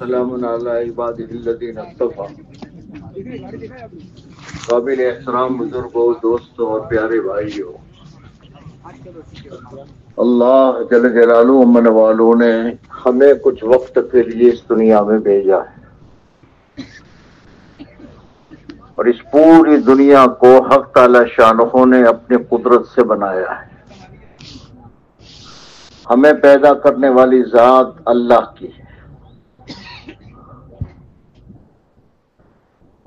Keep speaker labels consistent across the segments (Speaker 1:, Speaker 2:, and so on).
Speaker 1: وسلام علی عبادہ الذین اصطفیٰ۔ قابل احترام بزرگوں، دوستوں اور پیارے بھائیوں، اللہ جل جلالہ من والوں نے ہمیں کچھ وقت کے لیے اس دنیا میں بھیجا ہے، اور اس پوری دنیا کو حق تعالی شانہ نے اپنی قدرت سے بنایا ہے۔ ہمیں پیدا کرنے والی ذات اللہ کی ہے،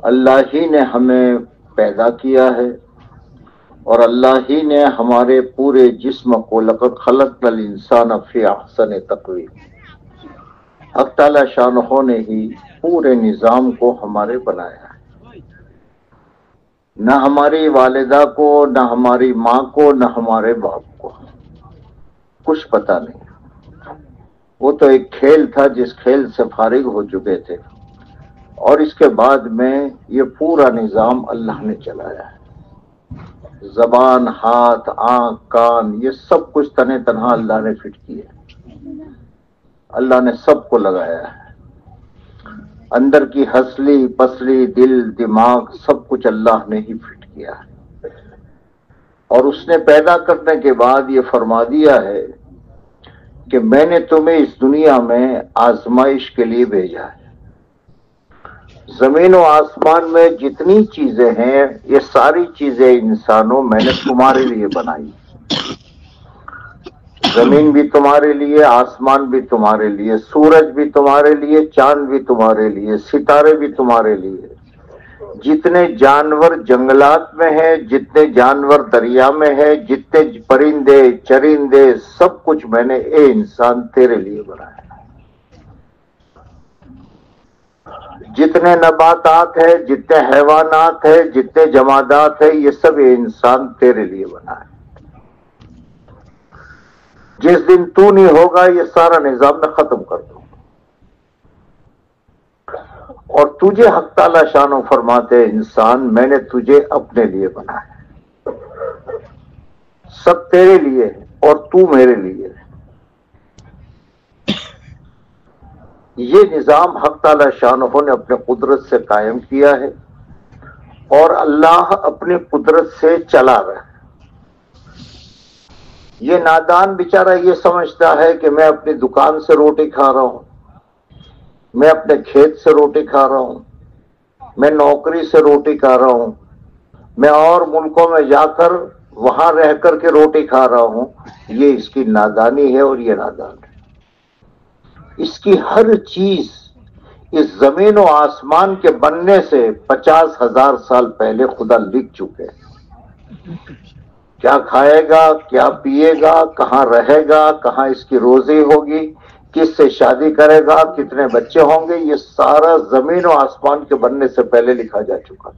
Speaker 1: اللہ ہی نے ہمیں پیدا کیا ہے، اور اللہ ہی نے ہمارے پورے جسم کو لقد خلقنا الانسان فی احسن تقویم، حق تعالی شانہ نے ہی پورے نظام کو ہمارے بنایا ہے۔ نہ ہماری والدہ کو، نہ ہماری ماں کو، نہ ہمارے باپ کو کچھ پتہ نہیں۔ وہ تو ایک کھیل تھا جس کھیل سے فارغ ہو چکے تھے، اور اس کے بعد میں یہ پورا نظام اللہ نے چلایا ہے۔ زبان، ہاتھ، آنکھ، کان، یہ سب کچھ تنے تنہا اللہ نے فٹ کیا ہے، اللہ نے سب کو لگایا ہے۔ اندر کی ہسلی پسلی، دل، دماغ، سب کچھ اللہ نے ہی فٹ کیا ہے، اور اس نے پیدا کرنے کے بعد یہ فرما دیا ہے کہ میں نے تمہیں اس دنیا میں آزمائش کے لیے بھیجا ہے۔ زمین و آسمان میں جتنی چیزیں ہیں، یہ ساری چیزیں انسانوں میں نے تمہارے لیے بنائی۔ زمین بھی تمہارے لیے، آسمان بھی تمہارے لیے، سورج بھی تمہارے لیے، چاند بھی تمہارے لیے، ستارے بھی تمہارے لیے، جتنے جانور جنگلات میں ہیں، جتنے جانور دریا میں ہیں، جتنے پرندے چرندے، سب کچھ میں نے اے انسان تیرے لیے بنایا۔ جتنے نباتات ہیں، جتنے حیوانات ہیں، جتنے جمادات ہیں، یہ سب اے انسان تیرے لیے بنا ہے۔ جس دن تو نہیں ہوگا یہ سارا نظام میں ختم کر دوں، اور تجھے حق تعالی شانو فرماتے انسان میں نے تجھے اپنے لیے بنایا، سب تیرے لیے ہے اور تو میرے لیے ہے۔ یہ نظام حق تعالی شانہ نے اپنے قدرت سے قائم کیا ہے، اور اللہ اپنی قدرت سے چلا رہا ہے۔ یہ نادان بیچارہ یہ سمجھتا ہے کہ میں اپنی دکان سے روٹی کھا رہا ہوں، میں اپنے کھیت سے روٹی کھا رہا ہوں، میں نوکری سے روٹی کھا رہا ہوں، میں اور ملکوں میں جا کر وہاں رہ کر کے روٹی کھا رہا ہوں۔ یہ اس کی نادانی ہے، اور یہ نادان ہے۔ اس کی ہر چیز اس زمین و آسمان کے بننے سے 50,000 سال پہلے خدا لکھ چکے ہیں۔ کیا کھائے گا، کیا پیے گا، کہاں رہے گا، کہاں اس کی روزی ہوگی، کس سے شادی کرے گا، کتنے بچے ہوں گے، یہ سارا زمین و آسمان کے بننے سے پہلے لکھا جا چکا،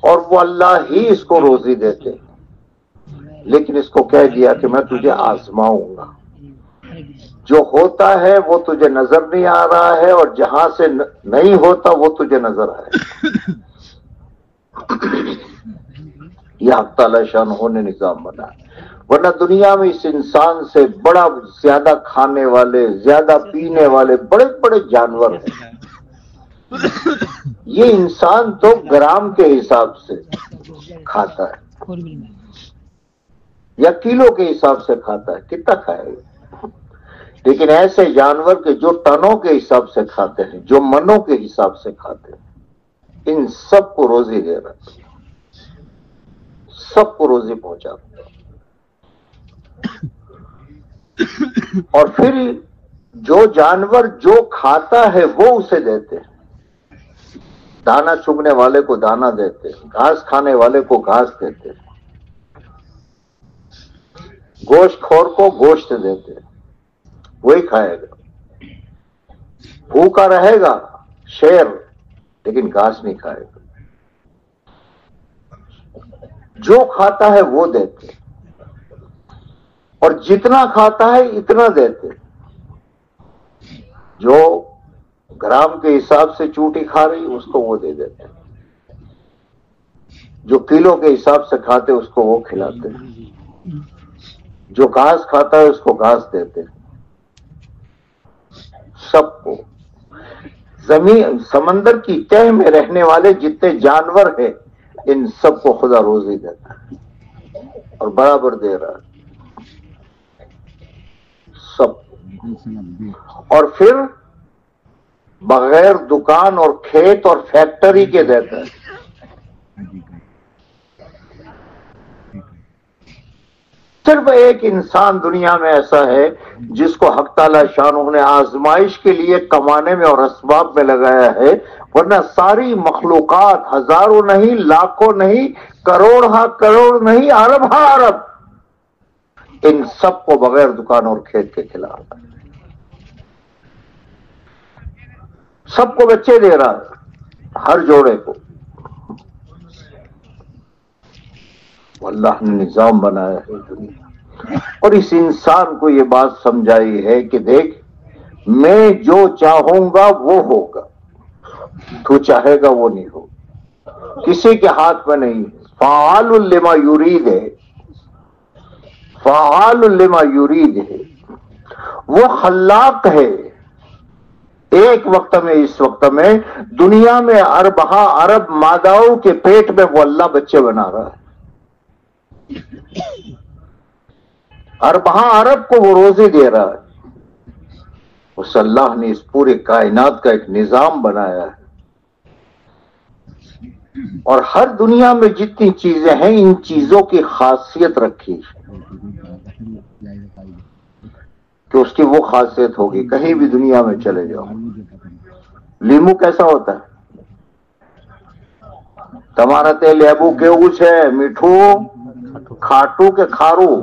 Speaker 1: اور وہ اللہ ہی اس کو روزی دیتے، لیکن اس کو کہہ دیا کہ میں تجھے آزماؤں گا۔ جو ہوتا ہے وہ تجھے نظر نہیں آ رہا ہے، اور جہاں سے نہیں ہوتا وہ تجھے نظر آئے گا۔ یہ حق تعالی شانہ نے نظام بنایا، ورنہ دنیا میں اس انسان سے بڑا زیادہ کھانے والے، زیادہ پینے والے بڑے بڑے جانور ہیں۔ یہ انسان تو گرام کے حساب سے کھاتا ہے یا کلو کے حساب سے کھاتا ہے، کتنا کھائے گا؟ لیکن ایسے جانور کے جو ٹنوں کے حساب سے کھاتے ہیں، جو منوں کے حساب سے کھاتے ہیں، ان سب کو روزی دے رہا ہے، سب کو روزی پہنچاتا ہے۔ اور پھر جو جانور جو کھاتا ہے وہ اسے دیتے ہیں، دانا چگنے والے کو دانا دیتے ہیں، گھاس کھانے والے کو گھاس دیتے ہیں، گوشت خور کو گوشت دیتے ہیں، وہی کھائے گا۔ بھوکا رہے گا شیر، لیکن گھاس نہیں کھائے گا۔ جو کھاتا ہے وہ دیتے، اور جتنا کھاتا ہے اتنا دیتے۔ جو گرام کے حساب سے چوٹی کھا رہی اس کو وہ دے دیتے، جو کلو کے حساب سے کھاتے اس کو وہ کھلاتے، جو گھاس کھاتا ہے اس کو گھاس دیتے، سب کو۔ زمین سمندر کی تہ میں رہنے والے جتنے جانور ہیں ان سب کو خدا روزی دیتا ہے اور برابر دے رہا ہے سب. اور پھر بغیر دکان اور کھیت اور فیکٹری کے دیتا ہے. صرف ایک انسان دنیا میں ایسا ہے جس کو حق تعالی شانہ نے آزمائش کے لیے کمانے میں اور اسباب میں لگایا ہے، ورنہ ساری مخلوقات ہزاروں نہیں، لاکھوں نہیں، کروڑ ہاں کروڑ نہیں، ارب ہاں ارب، ان سب کو بغیر دکان اور کھیت کے کھلاتا ہے. سب کو بچے دے رہا ہے، ہر جوڑے کو. اللہ نے نظام بنایا ہے دنیا، اور اس انسان کو یہ بات سمجھائی ہے کہ دیکھ میں جو چاہوں گا وہ ہوگا، تو چاہے گا وہ نہیں ہوگا، کسی کے ہاتھ میں نہیں. فعال لما یرید ہے، فعال لما یرید ہے، وہ خلاق ہے. ایک وقت میں اس وقت میں دنیا میں اربہا ارب ماداؤں کے پیٹ میں وہ اللہ بچے بنا رہا ہے. اربہا ارب کو وہ روزی دے رہا ہے. اس اللہ نے اس پورے کائنات کا ایک نظام بنایا ہے، اور ہر دنیا میں جتنی چیزیں ہیں ان چیزوں کی خاصیت رکھی ہے کہ اس کی وہ خاصیت ہوگی. کہیں بھی دنیا میں چلے جاؤ، لیمو کیسا ہوتا ہے؟ تمہارا تے لیبو کے اچ ہے، میٹھو کھاٹو کے کھارو.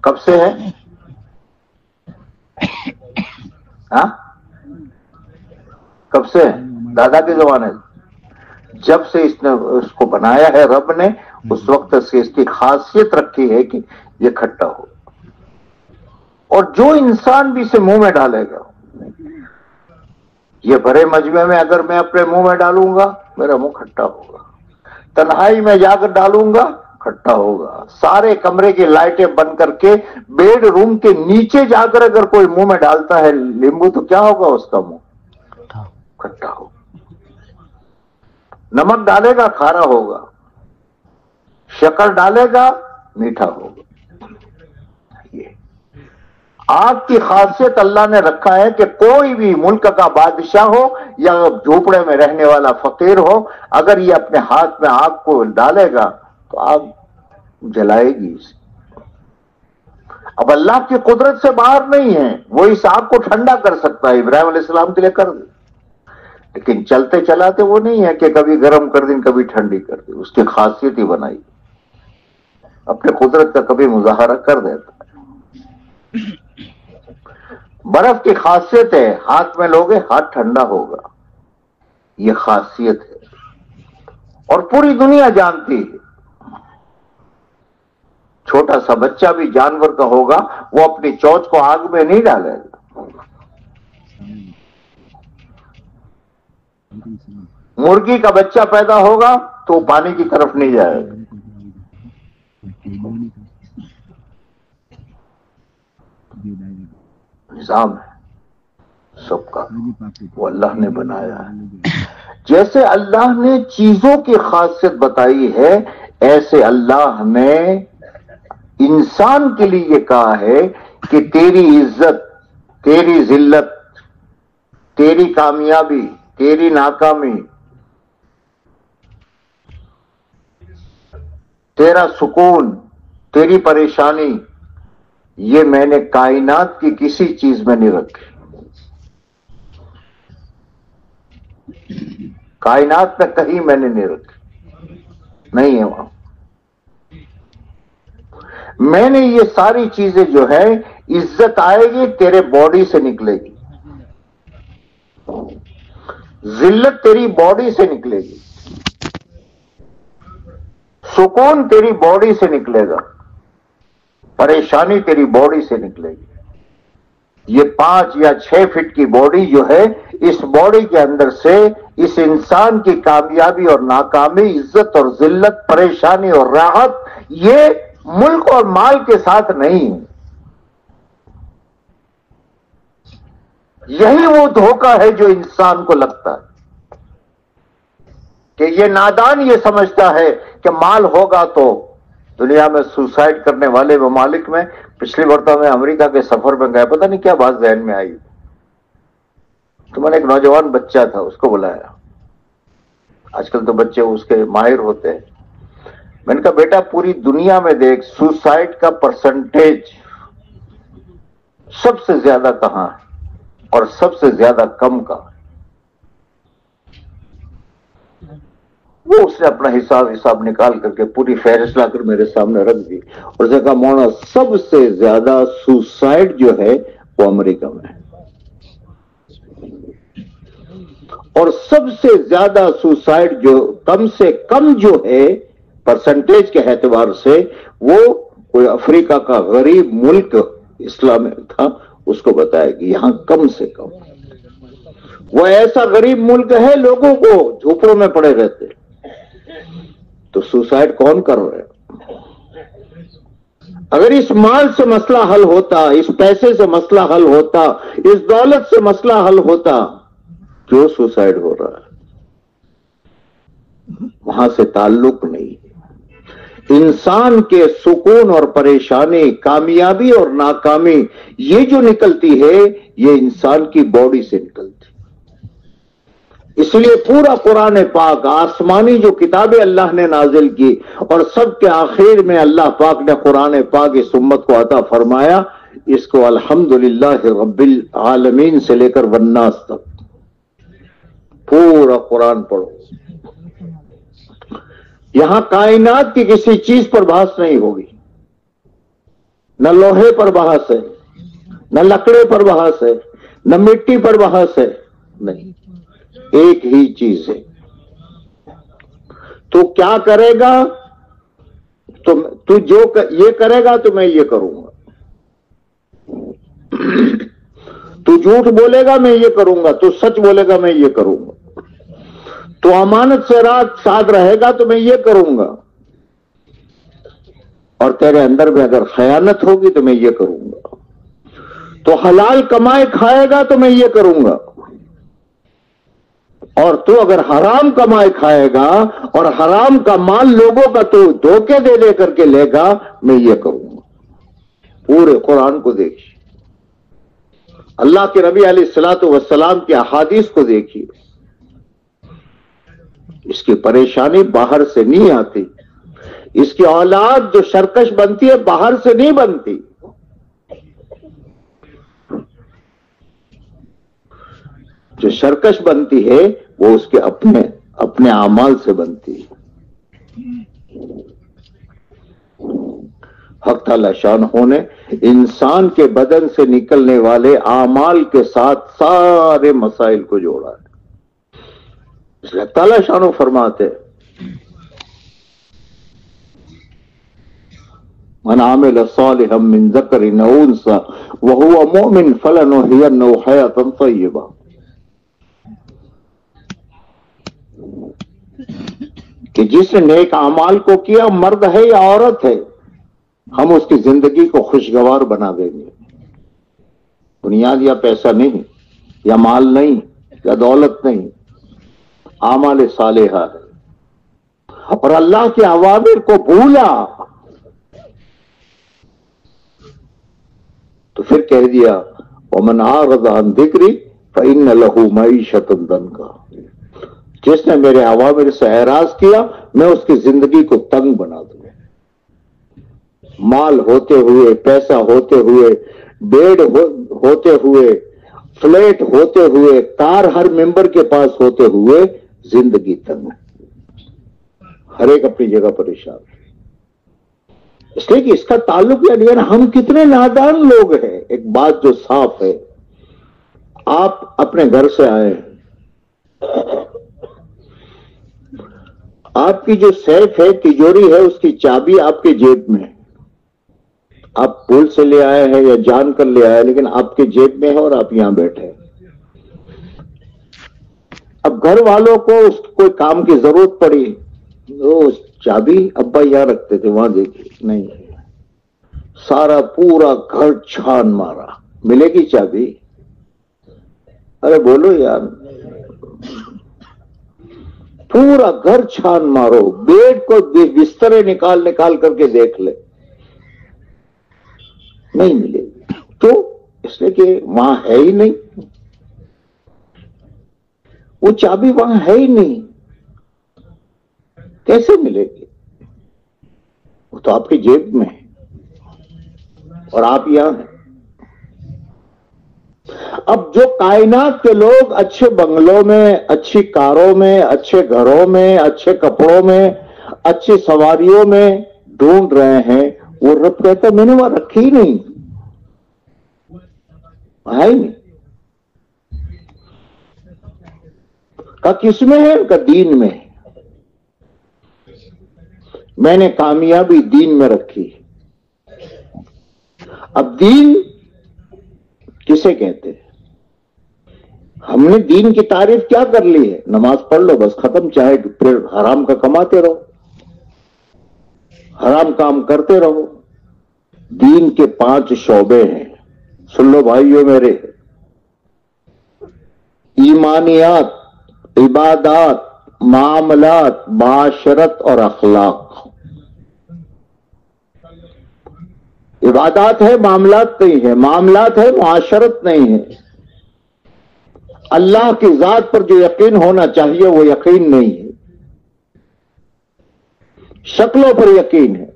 Speaker 1: کب سے ہے؟ ہاں کب سے ہے؟ دادا کے زمانے سے. جب سے اس نے اس کو بنایا ہے رب نے، اس وقت سے اس کی خاصیت رکھی ہے کہ یہ کھٹا ہو. اور جو انسان بھی اسے منہ میں ڈالے گا، یہ بڑے مجمع میں اگر میں اپنے منہ میں ڈالوں گا میرا منہ کھٹا ہوگا، تنہائی میں جا کر ڈالوں گا کھٹا ہوگا، سارے کمرے کی لائٹیں بند کر کے بیڈ روم کے نیچے جا کر اگر کوئی منہ میں ڈالتا ہے لیمبو تو کیا ہوگا؟ اس کا منہ کھٹا ہوگا. نمک ڈالے گا کھارا ہوگا، شکر ڈالے گا میٹھا ہوگا. یہ آگ کی خاصیت اللہ نے رکھا ہے کہ کوئی بھی ملک کا بادشاہ ہو یا جھوپڑے میں رہنے والا فقیر ہو، اگر یہ اپنے ہاتھ میں آگ کو ڈالے گا تو آگ جلائے گی اسے. اب اللہ کی قدرت سے باہر نہیں ہے، وہ اس آگ کو ٹھنڈا کر سکتا ہے، ابراہیم علیہ السلام کے لیے کر دے، لیکن چلتے چلاتے وہ نہیں ہے کہ کبھی گرم کر دیں کبھی ٹھنڈی کر دیں. اس کی خاصیت ہی بنائی، اپنے قدرت کا کبھی مظاہرہ کر دیتا ہے. برف کی خاصیت ہے، ہاتھ میں لوگے ہاتھ ٹھنڈا ہوگا، یہ خاصیت ہے. اور پوری دنیا جانتی ہے. چھوٹا سا بچہ بھی جانور کا ہوگا وہ اپنی چونچ کو آگ میں نہیں ڈالے گا. مرغی کا بچہ پیدا ہوگا تو پانی کی طرف نہیں جائے گا. نظام ہے سب کا، وہ اللہ نے بنایا ہے. جیسے اللہ نے چیزوں کی خاصیت بتائی ہے، ایسے اللہ نے انسان کے لیے یہ کہا ہے کہ تیری عزت، تیری ذلت، تیری کامیابی، تیری ناکامی، تیرا سکون، تیری پریشانی، یہ میں نے کائنات کی کسی چیز میں نہیں رکھی. کائنات میں کہیں میں نے نہیں رکھی، نہیں ہے وہاں. میں نے یہ ساری چیزیں جو ہے، عزت آئے گی تیرے باڈی سے نکلے گی، ذلت تیری باڈی سے نکلے گی، سکون تیری باڈی سے نکلے گا، پریشانی تیری باڈی سے نکلے گی. یہ 5 یا 6 فٹ کی باڈی جو ہے، اس باڈی کے اندر سے اس انسان کی کامیابی اور ناکامی، عزت اور ذلت، پریشانی اور راحت، یہ ملک اور مال کے ساتھ نہیں ہے. یہی وہ دھوکہ ہے جو انسان کو لگتا ہے کہ یہ نادان یہ سمجھتا ہے کہ مال ہوگا تو دنیا میں سوسائڈ کرنے والے ممالک میں پچھلی مرتبہ میں امریکہ کے سفر میں گیا، پتہ نہیں کیا بات ذہن میں آئی تو میں نے ایک نوجوان بچہ تھا اس کو بلایا، آج کل تو بچے اس کے ماہر ہوتے ہیں، میں نے کہا بیٹا پوری دنیا میں دیکھ سوسائڈ کا پرسنٹیج سب سے زیادہ کہاں ہے اور سب سے زیادہ کم کہاں ہے؟ وہ اس نے اپنا حساب نکال کر کے پوری فہرست لا کر میرے سامنے رکھ دی اور اس نے کہا مولانا سب سے زیادہ سوسائڈ جو ہے وہ امریکہ میں ہے، اور سب سے زیادہ سوسائڈ جو کم سے کم جو ہے پرسنٹیج کے اعتبار سے وہ کوئی افریقہ کا غریب ملک اسلام تھا، اس کو بتایا کہ یہاں کم سے کم وہ ایسا غریب ملک ہے لوگوں کو جھوپڑوں میں پڑے رہتے، تو سوسائڈ کون کر رہے؟ اگر اس مال سے مسئلہ حل ہوتا، اس پیسے سے مسئلہ حل ہوتا، اس دولت سے مسئلہ حل ہوتا، کیوں سوسائڈ ہو رہا ہے؟ وہاں سے تعلق نہیں۔ انسان کے سکون اور پریشانی، کامیابی اور ناکامی یہ جو نکلتی ہے یہ انسان کی باڈی سے نکلتی، اس لیے پورا قرآن پاک آسمانی جو کتابیں اللہ نے نازل کی اور سب کے آخر میں اللہ پاک نے قرآن پاک اس امت کو عطا فرمایا، اس کو الحمدللہ رب العالمین سے لے کر والناس تک پورا قرآن پڑھو، یہاں کائنات کی کسی چیز پر بحث نہیں ہوگی، نہ لوہے پر بحث ہے، نہ لکڑے پر بحث ہے، نہ مٹی پر بحث ہے، نہیں، ایک ہی چیز ہے۔ تو کیا کرے گا؟ تو جو یہ کرے گا تو میں یہ کروں گا، تو جھوٹ بولے گا میں یہ کروں گا، تو سچ بولے گا میں یہ کروں گا، تو امانت سے رات ساتھ رہے گا تو میں یہ کروں گا، اور تیرے اندر میں اگر خیانت ہوگی تو میں یہ کروں گا، تو حلال کمائے کھائے گا تو میں یہ کروں گا، اور تو اگر حرام کمائے کھائے گا اور حرام کا مال لوگوں کا تو دھوکے دے دے کر کے لے گا، میں یہ کروں گا۔ پورے قرآن کو دیکھیے، اللہ کے نبی علیہ الصلوۃ والسلام کی احادیث کو دیکھیے، اس کی پریشانی باہر سے نہیں آتی، اس کی اولاد جو سرکش بنتی ہے باہر سے نہیں بنتی، جو سرکش بنتی ہے وہ اس کے اپنے اعمال سے بنتی ہے۔ حق تعالی شانہ نے انسان کے بدن سے نکلنے والے اعمال کے ساتھ سارے مسائل کو جوڑا ہے، اس لیے تعالی شانہ فرماتے من عمل صالحا من ذکر او انثى وهو مؤمن فلنحيينه حیاة طیبہ، کہ جس نے نیک اعمال کو کیا، مرد ہے یا عورت ہے، ہم اس کی زندگی کو خوشگوار بنا دیں گے۔ بنیاد یا پیسہ نہیں، یا مال نہیں، یا دولت نہیں، اعمال صالحہ ہے۔ اور اللہ کے اوامر کو بھولا تو پھر کہہ دیا وَمَنْ أَعْرَضَ عَنْ ذِكْرِي فَإِنَّ لَهُ مَعِيشَةً ضَنْكًا، جس نے میرے اوامر سے اعراض کیا میں اس کی زندگی کو تنگ بنا دوں گا۔ مال ہوتے ہوئے، پیسہ ہوتے ہوئے، بیڈ ہوتے ہوئے، فلیٹ ہوتے ہوئے، کار ہر ممبر کے پاس ہوتے ہوئے، زندگی تنگ ہے، ہر ایک اپنی جگہ پریشان ہے۔ اس لیے کہ اس کا تعلق یہ ہے ہم کتنے نادان لوگ ہیں۔ ایک بات جو صاف ہے، آپ اپنے گھر سے آئے ہیں، آپ کی جو سیف ہے، تجوری ہے، اس کی چابی آپ کے جیب میں ہے، آپ بھول سے لے آئے ہیں یا جان کر لے آئے، لیکن آپ کے جیب میں ہے اور آپ یہاں بیٹھے ہیں۔ اب گھر والوں کو اس کوئی کام کی ضرورت پڑی، وہ چابی ابا یہاں رکھتے تھے، وہاں دیکھیے نہیں، سارا پورا گھر چھان مارا، ملے گی چابی؟ ارے بولو یار. پورا گھر چھان مارو, بیڈ کو بسترے نکال کر کے دیکھ لے, نہیں ملے گی. تو اس لیے کہ وہاں ہے ہی نہیں, وہ چابی وہاں ہے ہی نہیں, کیسے ملے گی؟ وہ تو آپ کی جیب میں ہے اور آپ یہاں ہیں. اب جو کائنات کے لوگ اچھے بنگلوں میں, اچھی کاروں میں, اچھے گھروں میں, اچھے کپڑوں میں, اچھی سواریوں میں ڈھونڈ رہے ہیں, وہ رب کہتا میں نے وہاں رکھی ہی نہیں, ہے ہی نہیں. کا کس میں ہے؟ کا دین میں. میں نے کامیابی دین میں رکھی. اب دین کسے کہتے ہیں؟ ہم نے دین کی تعریف کیا کر لی ہے؟ نماز پڑھ لو بس ختم, چاہے پھر حرام کا کماتے رہو, حرام کام کرتے رہو. دین کے 5 شعبے ہیں, سن لو بھائیوں میرے. ایمانیات, عبادات, معاملات, معاشرت اور اخلاق. عبادات ہے, معاملات نہیں ہے. معاملات ہے, معاشرت نہیں ہے. اللہ کی ذات پر جو یقین ہونا چاہیے وہ یقین نہیں ہے. شکلوں پر یقین ہے,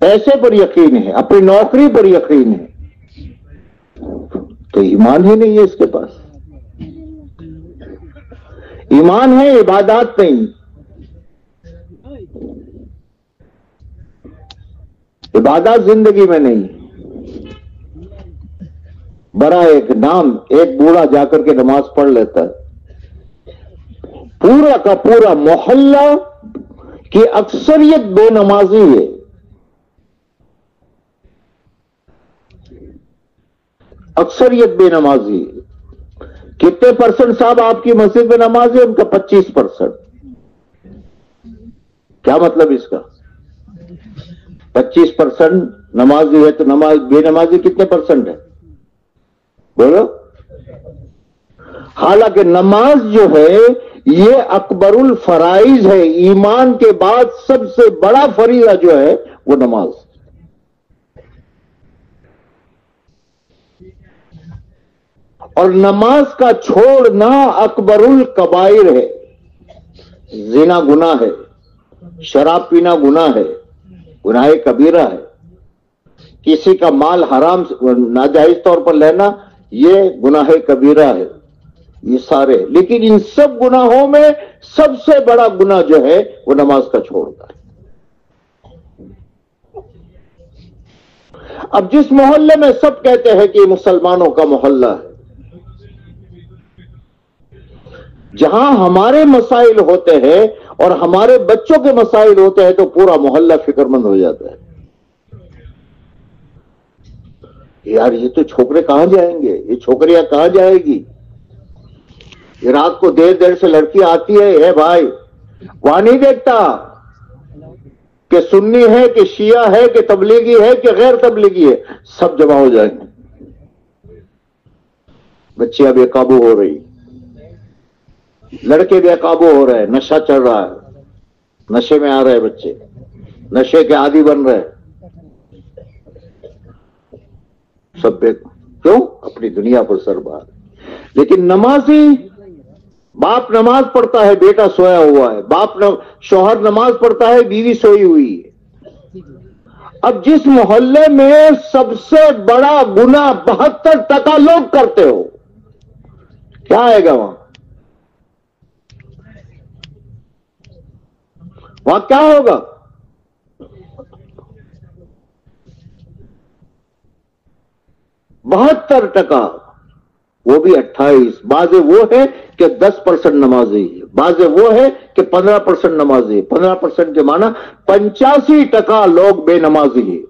Speaker 1: پیسے پر یقین ہے, اپنی نوکری پر یقین ہے, تو ایمان ہی نہیں ہے اس کے پاس. ایمان ہے, عبادات نہیں. عبادات زندگی میں نہیں. بڑا ایک نام, ایک بوڑھا جا کر کے نماز پڑھ لیتا ہے, پورا کا پورا محلہ کی اکثریت بے نمازی ہے. اکثریت بے نمازی. کتنے پرسنٹ صاحب آپ کی مسجد میں نماز ہے؟ ان کا 25%. کیا مطلب اس کا؟ 25% نمازی ہے, تو نماز بے نمازی کتنے پرسنٹ ہے بولو؟ حالانکہ نماز جو ہے یہ اکبر الفرائض ہے. ایمان کے بعد سب سے بڑا فریضہ جو ہے وہ نماز. اور نماز کا چھوڑنا اکبر الکبائر ہے. زنا گناہ ہے, شراب پینا گناہ ہے, گناہ کبیرہ ہے. کسی کا مال حرام ناجائز طور پر لینا یہ گناہ کبیرہ ہے. یہ سارے, لیکن ان سب گناہوں میں سب سے بڑا گناہ جو ہے وہ نماز کا چھوڑنا ہے. اب جس محلے میں سب کہتے ہیں کہ یہ مسلمانوں کا محلہ ہے, جہاں ہمارے مسائل ہوتے ہیں اور ہمارے بچوں کے مسائل ہوتے ہیں تو پورا محلہ فکر مند ہو جاتا ہے. یار یہ تو چھوکرے کہاں جائیں گے, یہ چھوکریاں کہاں جائے گی, یہ رات کو دیر سے لڑکی آتی ہے, اے بھائی وہاں نہیں دیکھتا کہ سنی ہے کہ شیعہ ہے کہ تبلیغی ہے کہ غیر تبلیغی ہے, سب جمع ہو جائیں گے. بچیاں بے قابو ہو رہی, لڑکے بے قابو ہو رہے, نشہ چل رہا ہے, نشے میں آ رہے بچے, نشے کے عادی بن رہے, سب کیوں؟ اپنی دنیا پر سربار. لیکن نمازی, باپ نماز پڑھتا ہے, بیٹا سویا ہوا ہے, شوہر نماز پڑھتا ہے, بیوی سوئی ہوئی ہے. اب جس محلے میں سب سے بڑا گناہ 72% لوگ کرتے ہو, کیا آئے گا وہاں؟ وہاں کیا ہوگا؟ %72, وہ بھی 28. بعض وہ ہے کہ 10% نمازی ہے, بعض وہ ہے کہ 15% نمازی ہے. 15% کے معنی 85% لوگ بے نمازی ہیں,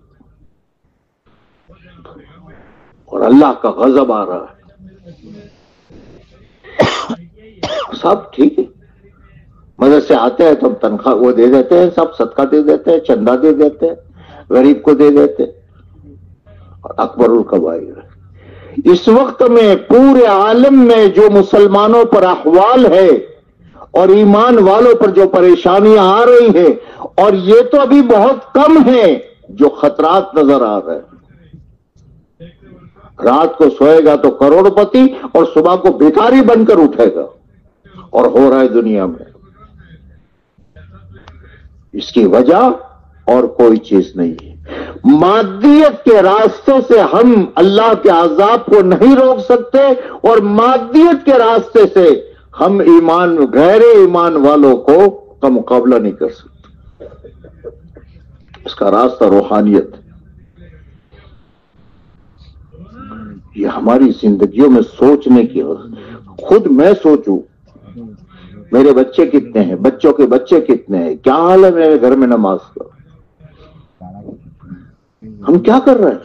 Speaker 1: اور اللہ کا غضب آ رہا ہے. سب ٹھیک ہے, مدرسے سے آتے ہیں تو ہم تنخواہ وہ دے دیتے ہیں, سب صدقہ دے دیتے ہیں, چندہ دے دیتے ہیں, غریب کو دے دیتے ہیں, اور اکبر الکبائر. اس وقت میں پورے عالم میں جو مسلمانوں پر احوال ہے اور ایمان والوں پر جو پریشانیاں آ رہی ہیں، اور یہ تو ابھی بہت کم ہے جو خطرات نظر آ رہے ہیں۔ رات کو سوئے گا تو کروڑ پتی اور صبح کو بھکاری بن کر اٹھے گا، اور ہو رہا ہے دنیا میں۔ اس کی وجہ اور کوئی چیز نہیں ہے۔ مادیت کے راستے سے ہم اللہ کے عذاب کو نہیں روک سکتے، اور مادیت کے راستے سے ہم غیر ایمان والوں کا مقابلہ نہیں کر سکتے۔ اس کا راستہ روحانیت ہے۔ یہ ہماری زندگیوں میں سوچنے کی، خود میں سوچوں میرے بچے کتنے ہیں، بچوں کے بچے کتنے ہیں، کیا حال ہے میرے گھر میں نماز کا، ہم کیا کر رہے ہیں،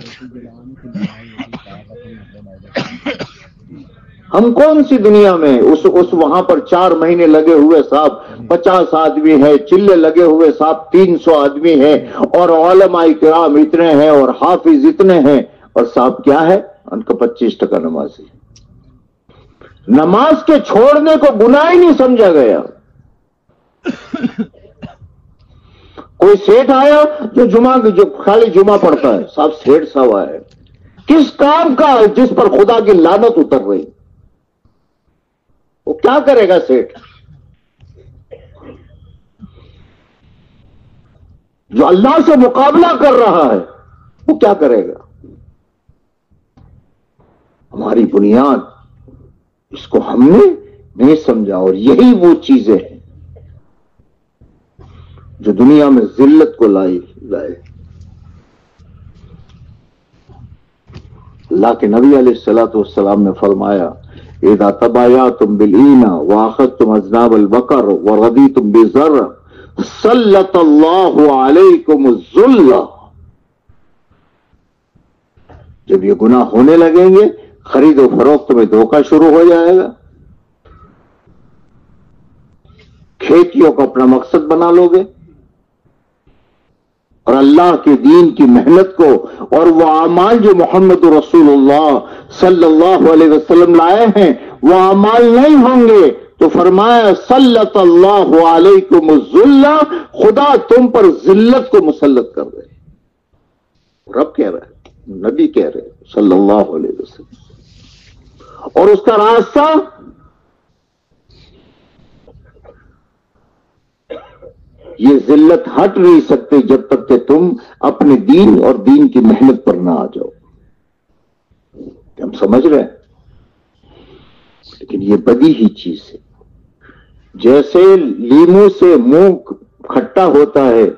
Speaker 1: ہم کون سی دنیا میں اس وہاں پر 4 مہینے لگے ہوئے صاحب 50 آدمی ہے، چلے لگے ہوئے صاحب 300 آدمی ہے، اور علماء کرام اتنے ہیں اور حافظ اتنے ہیں، اور صاحب کیا ہے ان کا 25% نمازی۔ نماز کے چھوڑنے کو گناہ ہی نہیں سمجھا گیا۔ کوئی سیٹھ آیا جو خالی جمعہ پڑھتا ہے، صاحب سیٹھ صاحب آیا ہے، کس کام کا جس پر خدا کی لعنت اتر رہی، وہ کیا کرے گا سیٹھ؟ جو اللہ سے مقابلہ کر رہا ہے وہ کیا کرے گا؟ ہماری بنیاد اس کو ہم نے نہیں سمجھا، اور یہی وہ چیزیں ہیں جو دنیا میں ذلت کو لائے۔ اللہ کے نبی علیہ الصلوۃ والسلام نے فرمایا اذا تبایعتم بالعین واخذتم اذناب البقر ورضیتم بالزرع سلط اللہ علیکم الذل۔ جب یہ گناہ ہونے لگیں گے، خرید و فروخت میں دھوکہ شروع ہو جائے گا، کھیتیوں کو اپنا مقصد بنا لو گے، اور اللہ کے دین کی محنت کو اور وہ اعمال جو محمد رسول اللہ صلی اللہ علیہ وسلم لائے ہیں وہ اعمال نہیں ہوں گے، تو فرمایا سلط اللہ علیکم الذل، خدا تم پر ذلت کو مسلط کر دے۔ رب کہہ رہا ہے، نبی کہہ رہے صلی اللہ علیہ وسلم، اور اس کا راستہ یہ ذلت ہٹ نہیں سکتے جب تک کہ تم اپنے دین اور دین کی محنت پر نہ آ جاؤ۔ ہم سمجھ رہے ہیں، لیکن یہ بدی ہی چیز ہے۔ جیسے لیموں سے منہ کھٹا ہوتا ہے،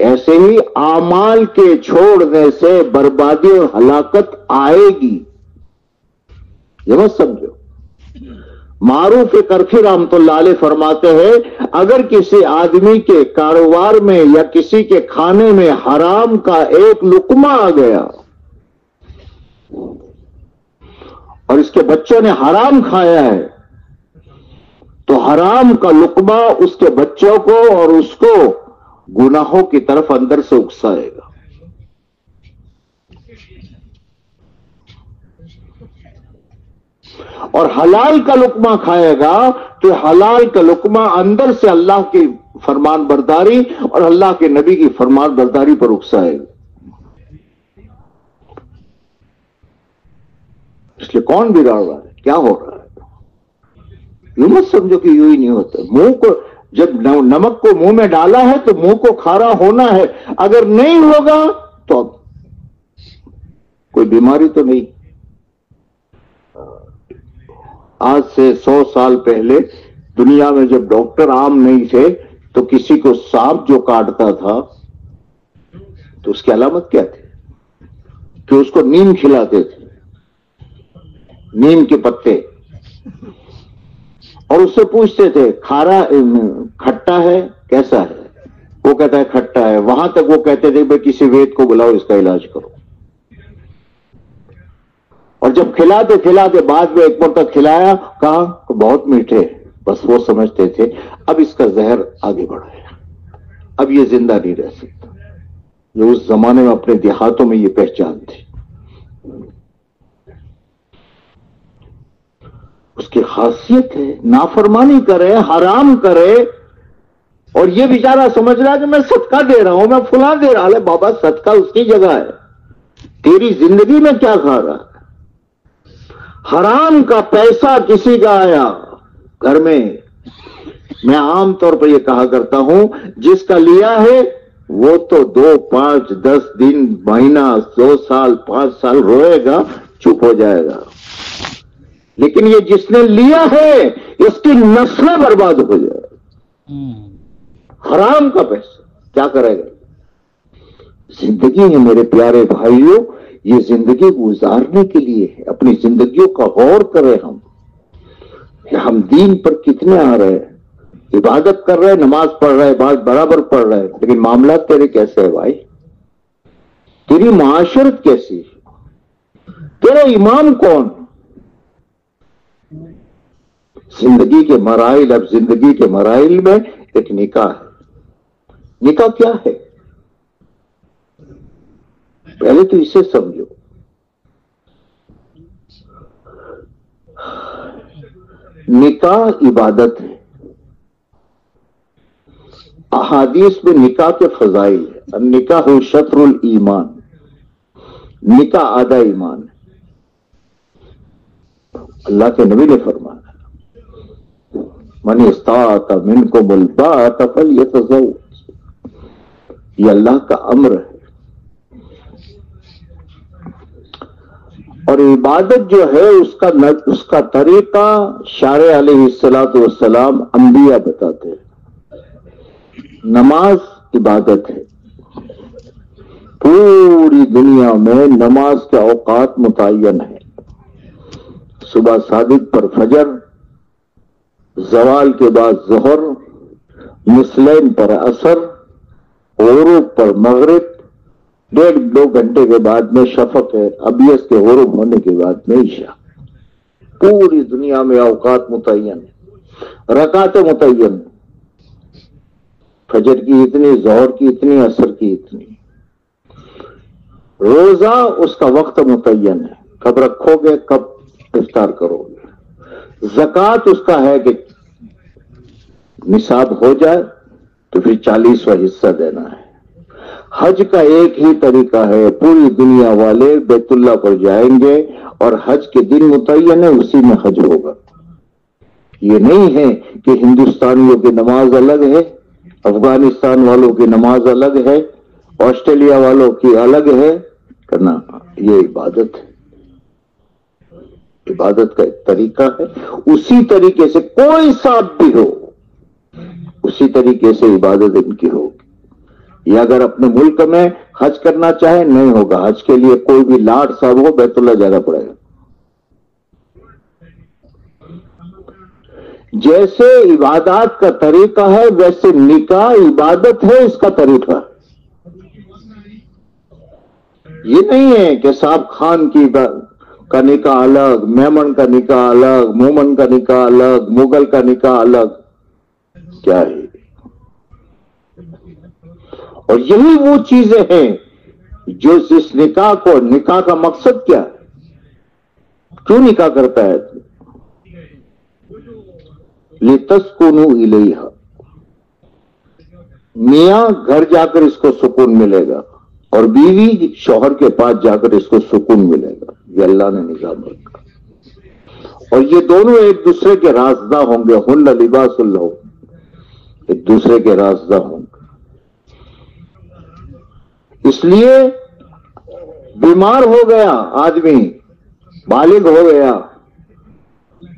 Speaker 1: ایسے ہی اعمال کے چھوڑنے سے بربادی اور ہلاکت آئے گی، یہ مت سمجھو۔ معروف کرفی رحمت اللہ علیہ فرماتے ہیں اگر کسی آدمی کے کاروبار میں یا کسی کے کھانے میں حرام کا ایک لقمہ آ گیا اور اس کے بچوں نے حرام کھایا ہے، تو حرام کا لقمہ اس کے بچوں کو اور اس کو گناہوں کی طرف اندر سے اکسائے گا۔ اور حلال کا لقمہ کھائے گا تو حلال کا لقمہ اندر سے اللہ کی فرمان برداری اور اللہ کے نبی کی فرمان برداری پر اکسائے گا۔ اس لیے کون بگاڑ رہا ہے، کیا ہو رہا ہے؟ یہ مت سمجھو کہ یوں ہی نہیں ہوتا۔ منہ کو جب نمک کو منہ میں ڈالا ہے تو منہ کو کھارا ہونا ہے، اگر نہیں ہوگا تو کوئی بیماری تو نہیں۔ آج سے 100 سال پہلے دنیا میں جب ڈاکٹر عام نہیں تھے تو کسی کو سانپ جو کاٹتا تھا تو اس کی علامت کیا تھی؟ کہ اس کو نیم کھلاتے تھے، نیم کے پتے، اور اس سے پوچھتے تھے کھٹا ہے کیسا ہے؟ وہ کہتا ہے کھٹا ہے۔ وہاں تک وہ کہتے تھے بھائی کسی وید کو بلاؤ اس کا علاج کرو، اور جب کھلاتے بعد میں ایک مرتبہ کھلایا، کہا کہ بہت میٹھے، بس وہ سمجھتے تھے اب اس کا زہر آگے بڑھایا، اب یہ زندہ نہیں رہ سکتا۔ جو اس زمانے میں اپنے دیہاتوں میں یہ پہچان تھی۔ اس کی خاصیت ہے، نافرمانی کرے، حرام کرے، اور یہ بیچارہ سمجھ رہا ہے کہ میں صدقہ دے رہا ہوں، میں فلاں دے رہا ہوں. بابا صدقہ اس کی جگہ ہے، تیری زندگی میں کیا کھا رہا ہے؟ حرام کا پیسہ کسی کا آیا گھر میں، میں عام طور پر یہ کہا کرتا ہوں جس کا لیا ہے وہ تو 2 5 10 دن، مہینہ، 2 سال، 5 سال روئے گا، چپ ہو جائے گا. لیکن یہ جس نے لیا ہے اس کی نسلیں برباد ہو جائے گا. حرام کا پیسہ کیا کرے گا؟ زندگی ہے میرے پیارے بھائیوں، یہ زندگی گزارنے کے لیے ہے. اپنی زندگیوں کا غور کریں ہم کہ ہم دین پر کتنے آ رہے ہیں، عبادت کر رہے ہیں، نماز پڑھ رہے ہیں، بات برابر پڑھ رہے ہیں، لیکن معاملات تیرے کیسے ہیں بھائی؟ تیری معاشرت کیسی ہے؟ تیرا امام کون؟ زندگی کے مراحل، اب زندگی کے مراحل میں ایک نکاح ہے. نکاح کیا ہے؟ پہلے تو اسے سمجھو. نکاح عبادت ہے. احادیث میں نکاح کے فضائل ہے. النکاح شطر الایمان، نکاح آدھا ایمان ہے. اللہ کے نبی نے فرمایا من استطاع منکم الباءۃ فلیتزوج، یہ اللہ کا امر ہے. اور عبادت جو ہے اس کا طریقہ شارع علیہ السلام انبیاء بتاتے ہیں. نماز عبادت ہے. پوری دنیا میں نماز کے اوقات متعین ہیں. صبح صادق پر فجر، زوال کے بعد ظہر، مثلین پر عصر، غروب پر مغرب، 1.5-2 گھنٹے کے بعد میں شفق ہے، ابیض کے غروب ہونے کے بعد میں عشاء. پوری دنیا میں اوقات متعین ہیں، رکعتیں متعین ہیں. فجر کی اتنی، ظہر کی اتنی، عصر کی اتنی. روزہ اس کا وقت متعین ہے، کب رکھو گے، کب افطار کرو گے. زکوٰۃ اس کا ہے کہ نصاب ہو جائے تو پھر 40واں حصہ دینا ہے. حج کا ایک ہی طریقہ ہے، پوری دنیا والے بیت اللہ پر جائیں گے اور حج کے دن متعین ہے، اسی میں حج ہوگا. یہ نہیں ہے کہ ہندوستانیوں کی نماز الگ ہے، افغانستان والوں کی نماز الگ ہے، آسٹریلیا والوں کی الگ ہے. کرنا یہ عبادت ہے. عبادت کا ایک طریقہ ہے. اسی طریقے سے کوئی صاحب بھی ہو، اسی طریقے سے عبادت ان کی ہوگی. یا اگر اپنے ملک میں حج کرنا چاہے نہیں ہوگا. حج کے لیے کوئی بھی لاٹ صاحب ہو بیت اللہ جانا پڑے گا. جیسے عبادات کا طریقہ ہے ویسے نکاح عبادت ہے، اس کا طریقہ. یہ نہیں ہے کہ صاحب خان کا نکاح الگ، میمن کا نکاح الگ، مومن کا نکاح الگ، مغل کا نکاح الگ. کیا ہے؟ اور یہی وہ چیزیں ہیں جو اس نکاح کو، نکاح کا مقصد کیا ہے؟ کیوں نکاح کرتا ہے؟ لِتَسْكُنُوا إِلَيْهَا، میاں گھر جا کر اس کو سکون ملے گا، اور بیوی شوہر کے پاس جا کر اس کو سکون ملے گا. یہ اللہ نے نظام رکھا. اور یہ دونوں ایک دوسرے کے رازداں ہوں گے. ہن لباس لہم، ایک دوسرے کے رازداں ہوں گے. اس لیے بیمار ہو گیا آدمی، بالغ ہو گیا،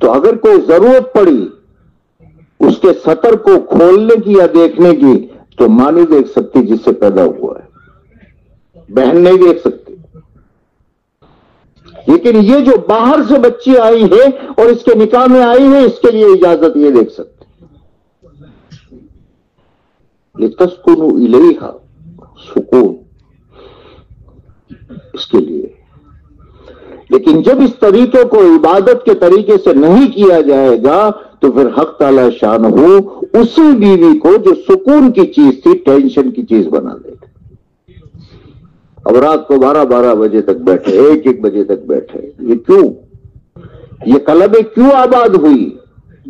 Speaker 1: تو اگر کوئی ضرورت پڑی اس کے سطر کو کھولنے کی یا دیکھنے کی، تو ماں نہیں دیکھ سکتی جس سے پیدا ہوا ہے، بہن نہیں دیکھ سکتی. لیکن یہ جو باہر سے بچی آئی ہے اور اس کے نکاح میں آئی ہے، اس کے لیے اجازت یہ دیکھ سکتے. لِتَسْكُنُوا إِلَيْهَا، سکون اس کے لیے. لیکن جب اس طریقے کو عبادت کے طریقے سے نہیں کیا جائے گا تو پھر حق تعالی شان ہو اسی بیوی کو جو سکون کی چیز تھی ٹینشن کی چیز بنا دے گا. اب رات کو 12 بجے تک بیٹھے، 1 بجے تک بیٹھے. یہ کیوں؟ یہ کلبے کیوں آباد ہوئی؟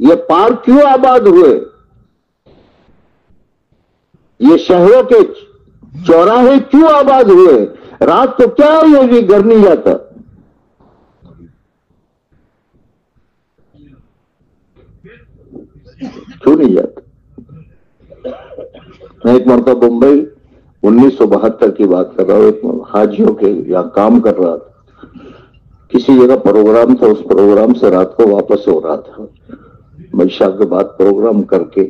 Speaker 1: یہ پارک کیوں آباد ہوئے؟ یہ شہروں کے چوراہے کیوں آباد ہوئے؟ رات کو کیا یہ گھر نہیں جاتا؟ کیوں نہیں جاتا؟ میں ایک مرتبہ بمبئی 1972 کی بات کر رہا ہوں، ایک حاجیوں کے یہاں کام کر رہا تھا، کسی جگہ پروگرام تھا، اس پروگرام سے رات کو واپس ہو رہا تھا، عشاء کے بعد پروگرام کر کے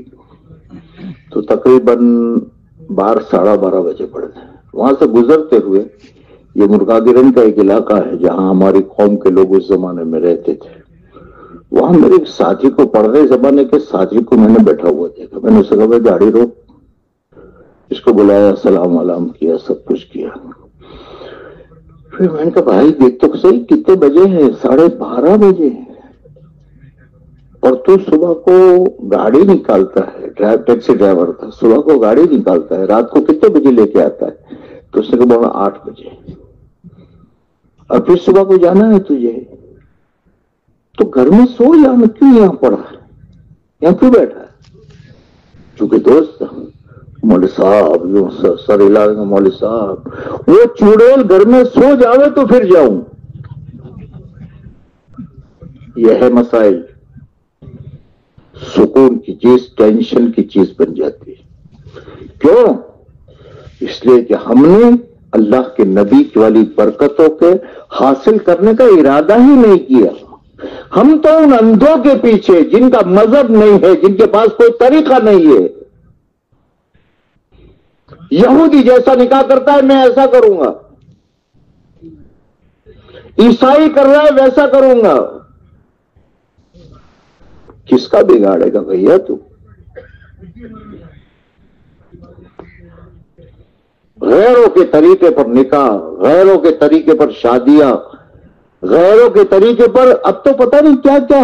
Speaker 1: تو تقریباً 12 ساڑھے 12 بجے پڑے تھے۔ وہاں سے گزرتے ہوئے، یہ مرغاگرن کا ایک علاقہ ہے جہاں ہماری قوم کے لوگ اس زمانے میں رہتے تھے، وہاں میرے ایک ساتھی کو، پڑھنے زمانے کے ساتھی کو میں نے بیٹھا ہوا دیکھا، میں نے اسے کہا گاڑی روک، اس کو بلایا، سلام علام کیا، سب کچھ کیا، پھر میں نے کہا بھائی دیکھ تو صحیح کتنے بجے ہیں؟ 12:30 بجے، اور تو صبح کو گاڑی نکالتا ہے، ٹیکسی ڈرائیور تھا، صبح کو گاڑی نکالتا ہے، رات کو کتنے بجے لے کے آتا ہے؟ تو اس نے کہا بولا 8 بجے، اور پھر صبح کو جانا ہے تجھے، تو گھر میں سو جانا، کیوں یہاں پڑا ہے، یہاں کیوں بیٹھا ہے؟ چونکہ دوست مولوی صاحب، سر علاج میں مولوی صاحب، وہ چوڑیل گھر میں سو جاوے تو پھر جاؤں۔ یہ ہے مسائل، سکون کی چیز ٹینشن کی چیز بن جاتی ہے۔ کیوں؟ اس لیے کہ ہم نے اللہ کے نبی والی برکتوں کے حاصل کرنے کا ارادہ ہی نہیں کیا۔ ہم تو ان اندھوں کے پیچھے، جن کا مذہب نہیں ہے، جن کے پاس کوئی طریقہ نہیں ہے، یہودی جیسا نکاح کرتا ہے میں ایسا کروں گا، عیسائی کر رہا ہے ویسا کروں گا، کس کا بگاڑے گا بھیا تو؟ غیروں کے طریقے پر نکاح، غیروں کے طریقے پر شادیاں، غیروں کے طریقے پر، اب تو پتہ نہیں کیا کیا،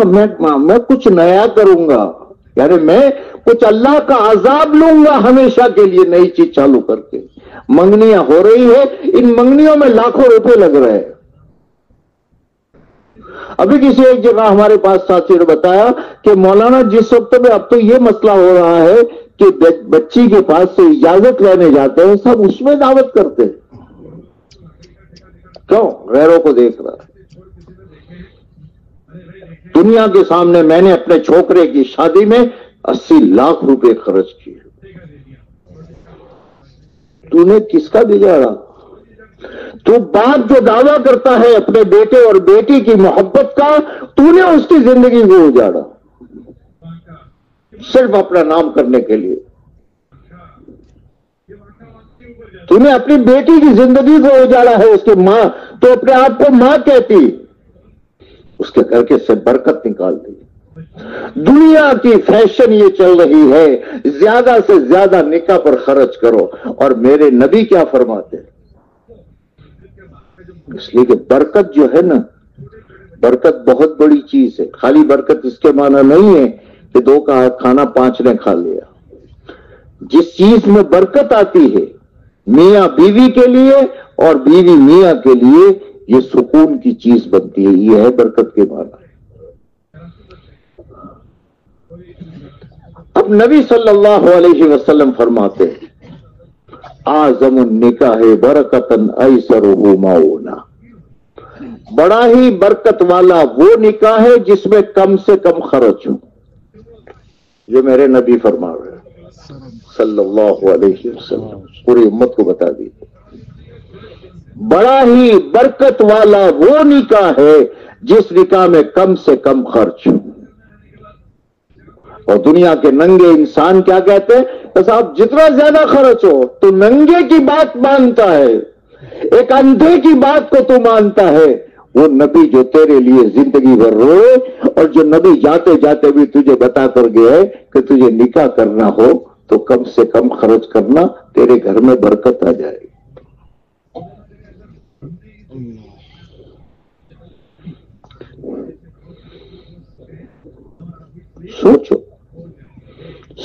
Speaker 1: میں کچھ نیا کروں گا، یعنی میں کچھ اللہ کا عذاب لوں گا ہمیشہ کے لیے، نئی چیز چالو کر کے۔ منگنیاں ہو رہی ہے، ان منگنیوں میں لاکھوں روپے لگ رہے ہیں۔ ابھی کسی ایک جگہ ہمارے پاس ساتھی نے بتایا کہ مولانا جس وقت میں اب تو یہ مسئلہ ہو رہا ہے کہ بچی کے پاس سے اجازت لینے جاتے ہیں، سب اس میں دعوت کرتے ہیں۔ کیوں؟ غیروں کو دیکھ رہا ہے۔ دنیا کے سامنے میں نے اپنے چھوکرے کی شادی میں 80 لاکھ روپے خرچ کیے، تو نے کس کا بگاڑا؟ تو باپ جو دعویٰ کرتا ہے اپنے بیٹے اور بیٹی کی محبت کا، تو نے اس کی زندگی کو اجاڑا صرف اپنا نام کرنے کے لیے۔ تو نے اپنی بیٹی کی زندگی کو اجاڑا ہے، اس کی ماں تو اپنے آپ کو ماں کہتی، اس کے گھر کے سے برکت نکال دی۔ دنیا کی فیشن یہ چل رہی ہے، زیادہ سے زیادہ نکاح پر خرچ کرو، اور میرے نبی کیا فرماتے ہیں؟ اس لیے کہ برکت جو ہے نا، برکت بہت بڑی چیز ہے۔ خالی برکت اس کے معنی نہیں ہے کہ 2 کا کھانا 5 نے کھا لیا۔ جس چیز میں برکت آتی ہے میاں بیوی کے لیے اور بیوی میاں کے لیے، یہ سکون کی چیز بنتی ہے، یہ ہے برکت کے معنی۔ اب نبی صلی اللہ علیہ وسلم فرماتے ہیں اعظم النکاح برکتن ایسرہ معونہ، بڑا ہی برکت والا وہ نکاح ہے جس میں کم سے کم خرچ ہو۔ جو میرے نبی فرما رہے ہیں صلی اللہ علیہ وسلم، پوری امت کو بتا دیجیے، بڑا ہی برکت والا وہ نکاح ہے جس نکاح میں کم سے کم خرچ ہو۔ اور دنیا کے ننگے انسان کیا کہتے ہیں کہ صاحب جتنا زیادہ خرچ ہو، تو ننگے کی بات مانتا ہے، ایک اندھے کی بات کو تو مانتا ہے، وہ نبی جو تیرے لیے زندگی بھر روئے، اور جو نبی جاتے جاتے بھی تجھے بتا کر گیا ہے کہ تجھے نکاح کرنا ہو تو کم سے کم خرچ کرنا، تیرے گھر میں برکت آ جائے گی۔ سوچو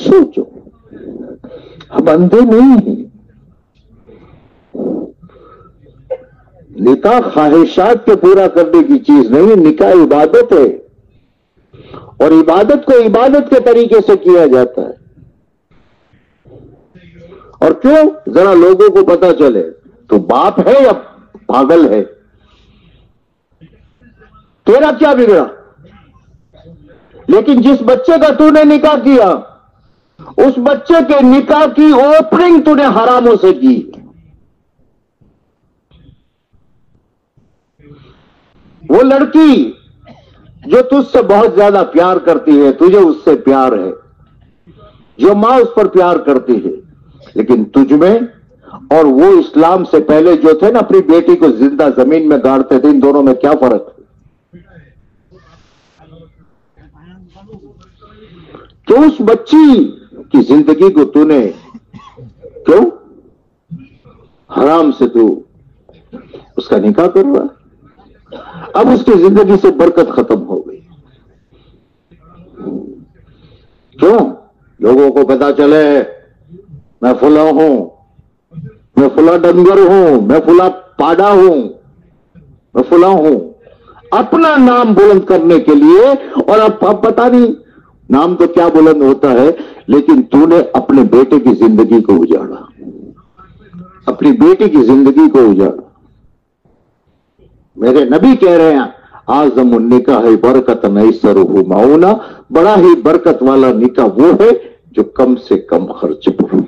Speaker 1: سوچو، ہم اندھے نہیں ہیں۔ نکاح خواہشات کے پورا کرنے کی چیز نہیں ہے، نکاح عبادت ہے۔ اور عبادت کو عبادت کے طریقے سے کیا جاتا ہے. اور کیوں؟ ذرا لوگوں کو پتا چلے تو باپ ہے یا پاگل ہے؟ تیرا کیا بگڑا؟ لیکن جس بچے کا تو نے نکاح کیا، اس بچے کے نکاح کی اوپننگ تو نے حراموں سے کی. وہ لڑکی جو تجھ سے بہت زیادہ پیار کرتی ہے، تجھے اس سے پیار ہے، جو ماں اس پر پیار کرتی ہے، لیکن تجھ میں اور وہ اسلام سے پہلے جو تھے نا اپنی بیٹی کو زندہ زمین میں گاڑتے تھے، ان دونوں میں کیا فرق ہے؟ تو اس بچی کی زندگی کو تو نے کیوں حرام سے تو اس کا نکاح کروا؟ اب اس کی زندگی سے برکت ختم ہو گئی. کیوں؟ لوگوں کو پتا چلے میں فلاں ہوں، میں فلاں ڈنگر ہوں، میں فلاں پاڈا ہوں، میں فلاں ہوں. اپنا نام بلند کرنے کے لیے. اور اب پتا نہیں نام تو کیا بلند ہوتا ہے، لیکن تو نے اپنے بیٹے کی زندگی کو اجاڑا، اپنی بیٹی کی زندگی کو اجاڑا. میرے نبی کہہ رہے ہیں اعظم النکاح برکت ایسرہ معونہ، بڑا ہی برکت والا نکاح وہ ہے جو کم سے کم خرچ پر ہو.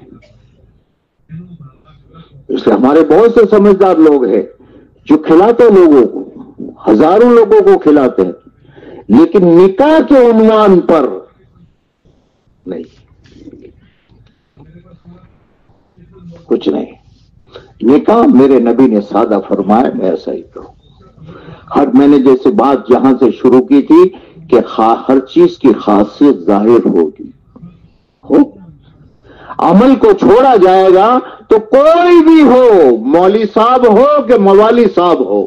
Speaker 1: اس لیے ہمارے بہت سے سمجھدار لوگ ہیں جو کھلاتے لوگوں کو، ہزاروں لوگوں کو کھلاتے ہیں، لیکن نکاح کے عنوان پر نہیں، کچھ نہیں. نکاح میرے نبی نے سادہ فرمایا، میں ایسا ہی کروں. میں نے جیسے بات جہاں سے شروع کی تھی کہ ہر چیز کی خاصیت ظاہر ہوگی. عمل کو چھوڑا جائے گا تو کوئی بھی ہو، مولوی صاحب ہو کہ موالی صاحب ہو،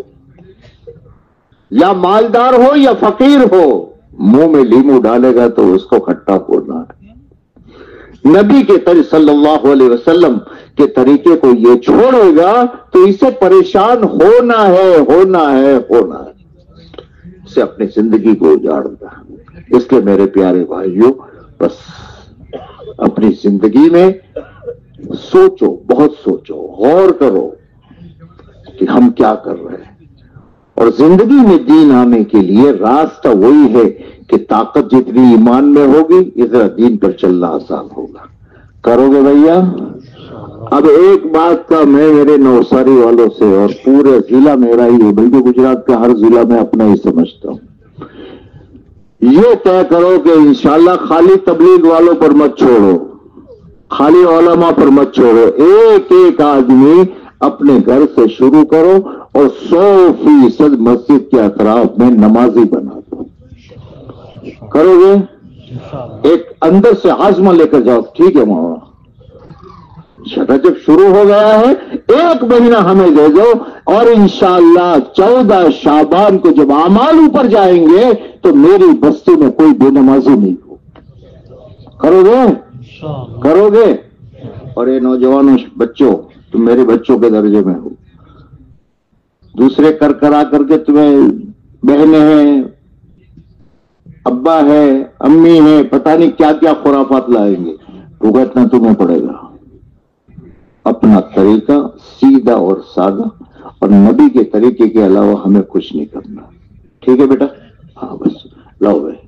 Speaker 1: یا مالدار ہو یا فقیر ہو، منہ میں لیمو ڈالے گا تو اس کو کھٹا بولنا ہے. نبی کے طریقے صلی اللہ علیہ وسلم کے طریقے کو یہ چھوڑے گا تو اسے پریشان ہونا ہے، ہونا ہے، ہونا ہے. اسے اپنی زندگی کو اجاڑتا. اس لیے میرے پیارے بھائیوں، بس اپنی زندگی میں سوچو، بہت سوچو، غور کرو کہ ہم کیا کر رہے ہیں. اور زندگی میں دین آنے کے لیے راستہ وہی ہے کہ طاقت جتنی ایمان میں ہوگی اتنا دین پر چلنا آسان ہوگا. کرو گے بھیا؟ اب ایک بات کا میں میرے نوساری والوں سے، اور پورے ضلع میرا ہی ہے بلکہ گجرات کا ہر ضلع میں اپنا ہی سمجھتا ہوں، یہ طے کرو کہ انشاءاللہ خالی تبلیغ والوں پر مت چھوڑو، خالی علماء پر مت چھوڑو. ایک ایک آدمی اپنے گھر سے شروع کرو اور 100% مسجد کے اطراف میں نمازی بنا دو. کرو گے؟ ایک اندر سے عزم لے کر جاؤ، ٹھیک ہے مولانا جب شروع ہو گیا ہے 1 مہینہ ہمیں دے دو، اور انشاءاللہ 14 شعبان کو جب اعمال اوپر جائیں گے تو میری بستی میں کوئی بے نمازی نہیں ہو. کرو گے؟ کرو گے؟ اور یہ نوجوانوں بچوں، تم میرے بچوں کے درجے میں ہو. دوسرے کرا کر کے تمہیں بہنیں ہیں، ابا ہے، امی ہے، پتہ نہیں کیا کیا خرافات لائیں گے، بھگتنا تمہیں پڑے گا. اپنا طریقہ سیدھا اور سادہ، اور نبی کے طریقے کے علاوہ ہمیں کچھ نہیں کرنا. ٹھیک ہے بیٹا؟ ہاں بس لاؤ بھائی.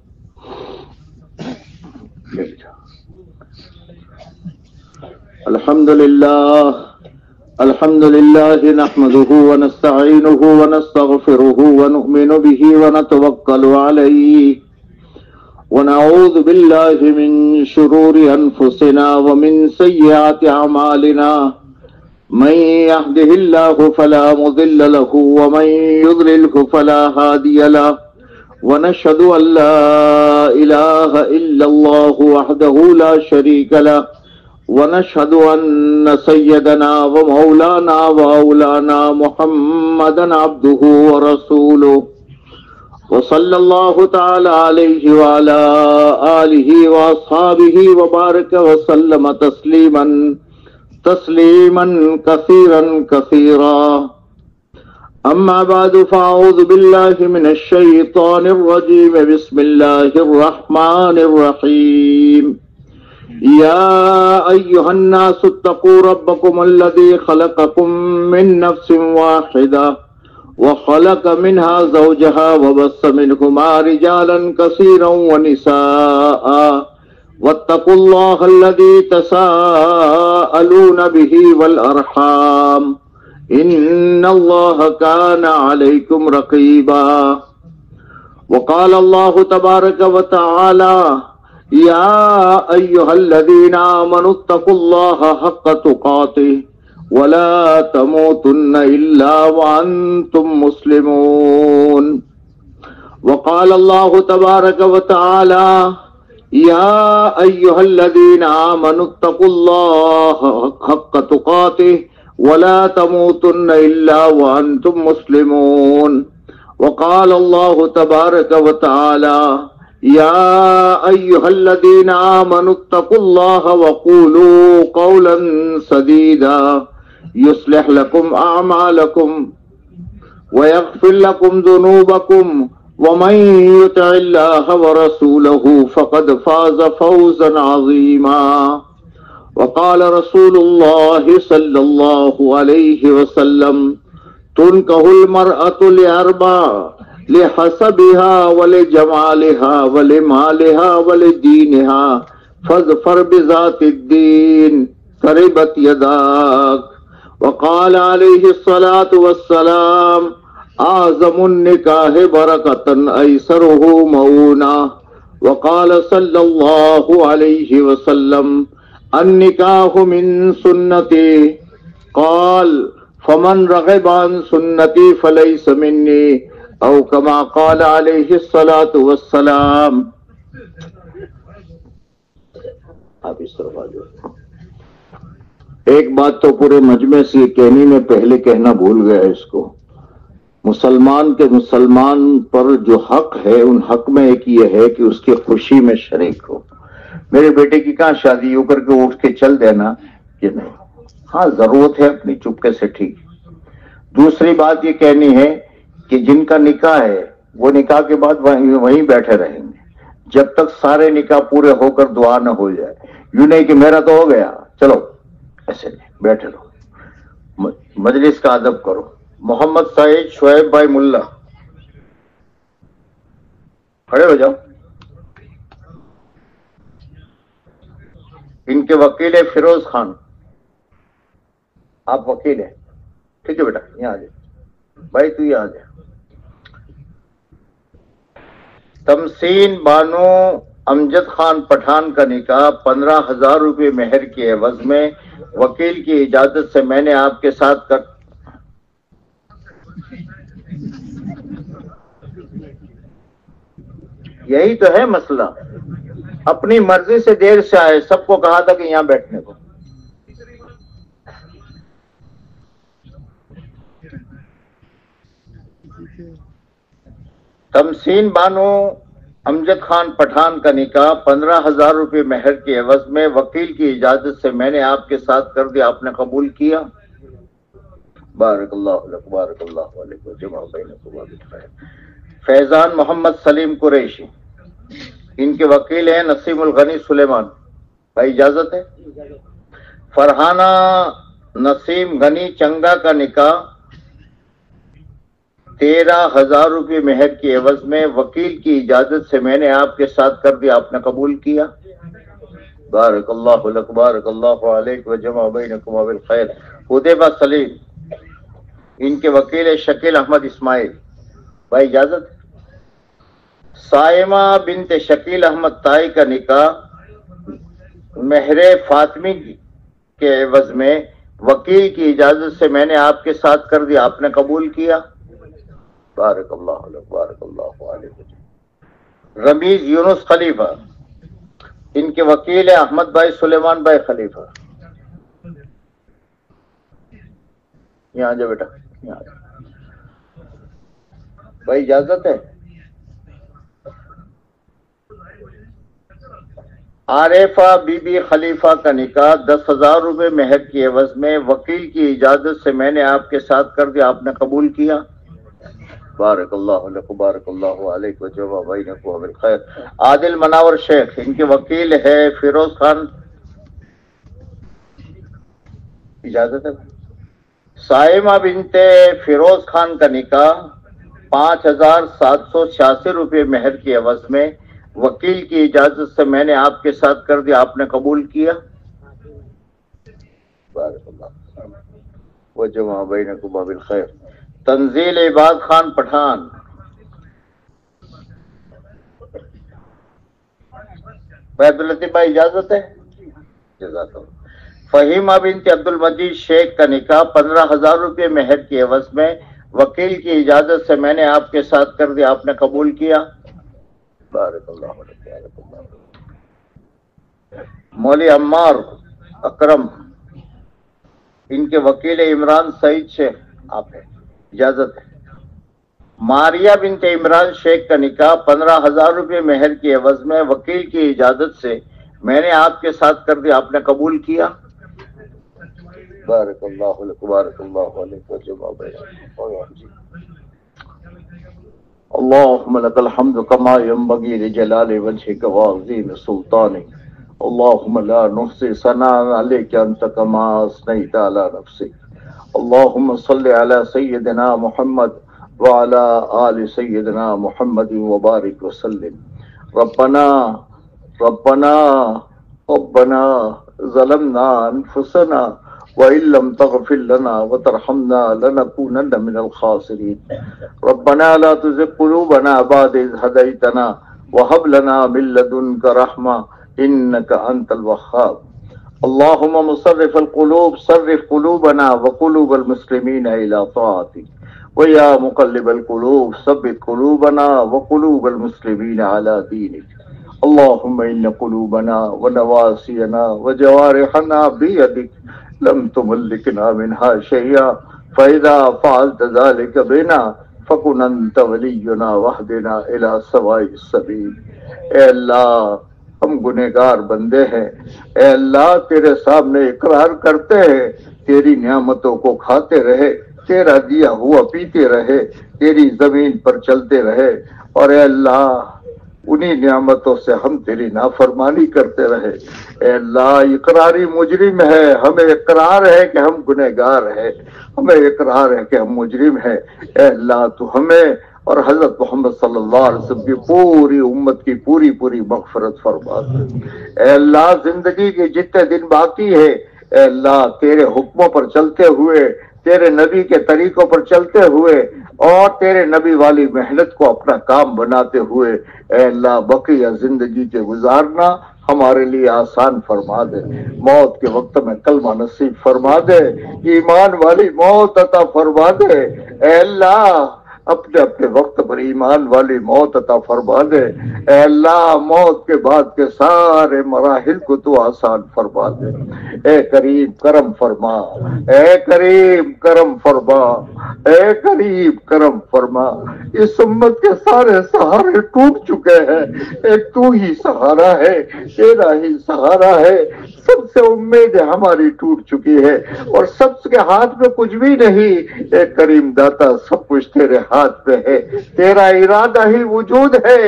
Speaker 1: الحمدللہ نحمده ونستعینه ونستغفره ونؤمن به ونتوکل علیہ ونعوذ باللہ من شرور انفسنا ومن سیئات اعمالنا من يهده الله فلا مضل له ومن يضلله فلا هادي له ونشهد ان لا اله الا الله وحده لا شريك له ونشهد ان سيدنا ومولانا واولانا محمدا عبده ورسوله وصلى الله تعالى عليه وعلى آله وأصحابه وبارك وسلم تسليما كثيرا كثيرا. أما بعد فأعوذ بالله من الشيطان الرجيم بسم الله الرحمن الرحيم يا أيها الناس اتقوا ربكم الذي خلقكم من نفس واحدة وخلق منها زوجها وبث منهما رجالا كثيرا ونساء واتقوا الله الذي تساءلون به والأرحام إن الله كان عليكم رقيبا وقال الله تبارك وتعالى يا أيها الذين آمنوا اتقوا الله حق تقاته ولا تموتن إلا وأنتم مسلمون وقال الله تبارك وتعالى يا أيها الذين آمنوا اتقوا الله حق تقاته ولا تموتن إلا وأنتم مسلمون وقال الله تبارك وتعالى يا أيها الذين آمنوا اتقوا الله وقولوا قولا سديدا يصلح لكم أعمالكم ويغفر لكم ذنوبكم ومن يطع الله ورسوله فقد فاز فوزا عظيما وقال رسول الله صلى الله عليه وسلم تنكح المرأة لأربع لحسبها ولجمالها ولمالها ولدينها فاظفر بذات الدين تربت يداك وقال عليه الصلاة والسلام أعظم النكاح بركة أيسره مؤونة وقال صلى الله عليه وسلم النکاح من سنتی قال فمن رغب عن سنتی فلیس منی او کما قال علیہ الصلاۃ والسلام. آپ اس طرف آ جاؤ. ایک بات تو پورے مجمع سے کہنی میں پہلے کہنا بھول گیا اس کو. مسلمان کے مسلمان پر جو حق ہے ان حق میں ایک یہ ہے کہ اس کی خوشی میں شریک ہو. میرے بیٹے کی کہاں شادی ہو کر کے اٹھ کے چل دینا یہ نہیں. ہاں ضرورت ہے اپنی چپکے سے ٹھیک. دوسری بات یہ کہنی ہے کہ جن کا نکاح ہے وہ نکاح کے بعد وہیں بیٹھے رہیں گے جب تک سارے نکاح پورے ہو کر دعا نہ ہو جائے. یوں نہیں کہ میرا تو ہو گیا چلو ایسے نہیں, بیٹھے رہو, مجلس کا ادب کرو. محمد سعید شعیب بھائی ملا کھڑے ہو جاؤ. ان کے وکیل ہے فیروز خان. آپ وکیل ہیں ٹھیک ہے بیٹا, یہاں آ جائے بھائی, تو یہاں آ جائے. تمسین بانو امجد خان پٹھان کا نکاح 15,000 روپے مہر کے عوض میں وکیل کی اجازت سے میں نے آپ کے ساتھ کر. یہی تو ہے مسئلہ. اپنی مرضی سے دیر سے آئے, سب کو کہا تھا کہ یہاں بیٹھنے کو. تمسین بانو امجد خان پٹھان کا نکاح 15,000 روپے مہر کے عوض میں وکیل کی اجازت سے میں نے آپ کے ساتھ کر دیا, آپ نے قبول کیا. بارک اللہ لک بارک اللہ علیک جمع بینکم بالخیر. فیضان محمد سلیم قریشی, ان کے وکیل ہیں نسیم الغنی سلیمان بھائی, اجازت ہے. فرحانہ نسیم غنی چنگا کا نکاح 13,000 روپے مہر کے عوض میں وکیل کی اجازت سے میں نے آپ کے ساتھ کر دیا, آپ نے قبول کیا. بارک اللہ لک بارک اللہ علیک وجمع بینکم بالخیر. حدیبہ سلیم, ان کے وکیل شکیل احمد اسماعیل بھائی, اجازت. سائمہ بنت شکیل احمد تائی کا نکاح مہر فاطمی کے عوض میں وکیل کی اجازت سے میں نے آپ کے ساتھ کر دیا, آپ نے قبول کیا. بارک اللہ علیہ بارک اللہ علیہ. رمیز یونس خلیفہ, ان کے وکیل ہیں احمد بھائی سلیمان بھائی خلیفہ. یہاں جا بیٹا, یہاں بھائی, اجازت ہے. عارفہ بی بی خلیفہ کا نکاح 10,000 روپے مہر کی عوض میں وکیل کی اجازت سے میں نے آپ کے ساتھ کر دیا, آپ نے قبول کیا. بارک اللہ لک بارک اللہ علیک وجمع بینکم بالخیر۔ عادل مناور شیخ، ان کے وکیل ہے فیروز خان، اجازت ہے؟ سائمہ بنت فیروز خان کا نکاح 5,786 روپے مہر کی عوض میں وکیل کی اجازت سے میں نے آپ کے ساتھ کر دیا، آپ نے قبول کیا؟ بارک اللہ وجمع بینکم بالخیر۔ تنزیل عباد خان پٹھان، عبداللطیف بھائی اجازت ہے؟ جزاک اللہ۔ فہیمہ بنت عبد المجید شیخ کا نکاح 15,000 روپے مہر کی عوض میں وکیل کی اجازت سے میں نے آپ کے ساتھ کر دیا، آپ نے قبول کیا؟ بارک اللہ علیک۔ مولوی عمار اکرم، ان کے وکیل عمران سعید شیخ، آپ ہیں، اجازت ہے؟ ماریہ بنت عمران شیخ کا نکاح 15,000 روپے مہر کی عوض میں وکیل کی اجازت سے میں نے آپ کے ساتھ کر دیا، آپ نے قبول کیا؟ بارک اللہ لک بارک اللہ علیک وجمع بینکم۔ اللهم لك الحمد كما ينبغي لجلال وجهك وعظيم سلطانك، اللهم لا نحصي ثناء عليك أنت كما أثنيت على نفسك، اللهم صل على سيدنا محمد وعلى آل سيدنا محمد وبارك وسلم۔ ربنا ظلمنا أنفسنا وإن لم تغفر لنا وترحمنا لنكونن من الخاسرين، ربنا لا تزغ قلوبنا بعد إذ هديتنا وهب لنا من لدنك رحمة إنك أنت الوهاب، اللهم مصرف القلوب صرف قلوبنا وقلوب المسلمين إلى طاعتك، ويا مقلب القلوب ثبت قلوبنا وقلوب المسلمين على دينك، اللهم إن قلوبنا ونواسينا وجوارحنا بيدك لم تملكنا منها شيئا، فإذا فعلت ذلك بنا فكن أنت ولينا واهدنا إلى سواء السبيل۔ اے اللہ، ہم گنہگار بندے ہیں، اے اللہ تیرے سامنے اقرار کرتے ہیں، تیری نعمتوں کو کھاتے رہے، تیرا دیا ہوا پیتے رہے، تیری زمین پر چلتے رہے، اور اے اللہ انہی نعمتوں سے ہم تیری نافرمانی کرتے رہے۔ اے اللہ اقراری مجرم ہے، ہمیں اقرار ہے کہ ہم گنہگار ہیں، ہمیں اقرار ہے کہ ہم مجرم ہیں، اے اللہ تو ہمیں اور حضرت محمد صلی اللہ علیہ وسلم کی پوری امت کی پوری مغفرت فرما دے۔ اے اللہ زندگی کے جتنے دن باقی ہے، اے اللہ تیرے حکموں پر چلتے ہوئے، تیرے نبی کے طریقوں پر چلتے ہوئے اور تیرے نبی والی محنت کو اپنا کام بناتے ہوئے اے اللہ بقیہ زندگی کے گزارنا ہمارے لیے آسان فرما دے، موت کے وقت میں کلمہ نصیب فرما دے، ایمان والی موت عطا فرما دے، اے اللہ اپنے اپنے وقت پر ایمان والی موت عطا فرما دے، اے اللہ موت کے بعد کے سارے مراحل کو تو آسان فرما دے، اے کریم کرم فرما، اے کریم کرم فرما، اے کریم کرم فرما۔ اس امت کے سارے سہارے ٹوٹ چکے ہیں، ایک تو ہی سہارا ہے، تیرا ہی سہارا ہے، سب سے امید ہماری ٹوٹ چکی ہے اور سب کے ہاتھ میں کچھ بھی نہیں، اے کریم داتا سب کچھ تیرے ہاتھ پہ ہے، تیرا ارادہ ہی وجود ہے،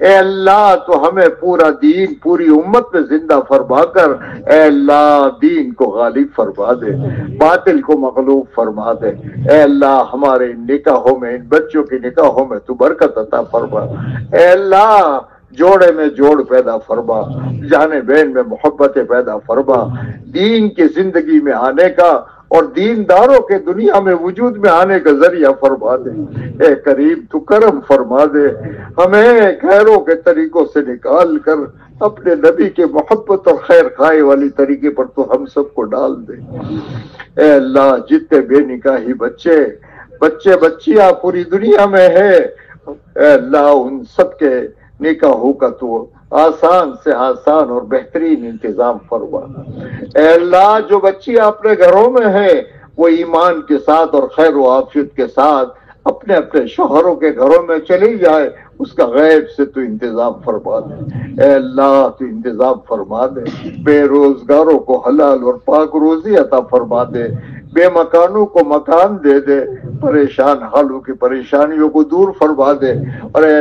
Speaker 1: اے اللہ تو ہمیں پورا دین پوری امت میں زندہ فرما کر اے اللہ دین کو غالب فرما دے، باطل کو مغلوب فرما دے، اے اللہ ہمارے نکاحوں میں ان بچوں کی نکاحوں میں تو برکت عطا فرما، اے اللہ جوڑے میں جوڑ پیدا فرما، جانے بین میں محبتیں پیدا فرما، دین کی زندگی میں آنے کا اور دینداروں کے دنیا میں وجود میں آنے کا ذریعہ فرما دے، اے کریم تو کرم فرما دے، ہمیں خیروں کے طریقوں سے نکال کر اپنے نبی کے محبت اور خیر خواہ والی طریقے پر تو ہم سب کو ڈال دے، اے اللہ جتنے بے نکاحی بچے بچیاں پوری دنیا میں ہے، اے اللہ ان سب کے نکاحوں کا تو آسان سے آسان اور بہترین انتظام فرما، اے اللہ جو بچیاں اپنے گھروں میں ہے وہ ایمان کے ساتھ اور خیر و عافیت کے ساتھ اپنے اپنے شوہروں کے گھروں میں چلی جائے، اس کا غیب سے تو انتظام فرما دے، اے اللہ تو انتظام فرما دے، بے روزگاروں کو حلال اور پاک روزی عطا فرما دے، بے مکانوں کو مکان دے دے، پریشان حالوں کی پریشانیوں کو دور فرما دے، اور اے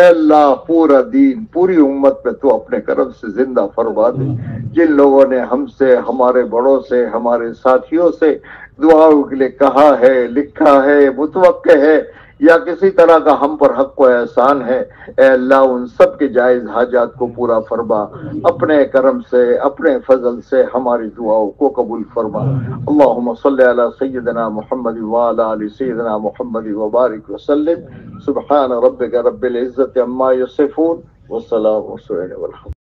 Speaker 1: اللہ پورا دین پوری امت میں تو اپنے کرم سے زندہ فرما دے۔ جن لوگوں نے ہم سے، ہمارے بڑوں سے، ہمارے ساتھیوں سے دعاؤں کے لیے کہا ہے، لکھا ہے، متوقع ہے، یا کسی طرح کا ہم پر حق و احسان ہے، اے اللہ ان سب کے جائز حاجات کو پورا فرما، اپنے کرم سے، اپنے فضل سے ہماری دعاؤں کو قبول فرما۔ اللہم صلی علی سیدنا محمد وعلی آل سیدنا محمد وبارک وسلم۔ سبحان ربک رب العزت عما یصفون، والسلام والحمد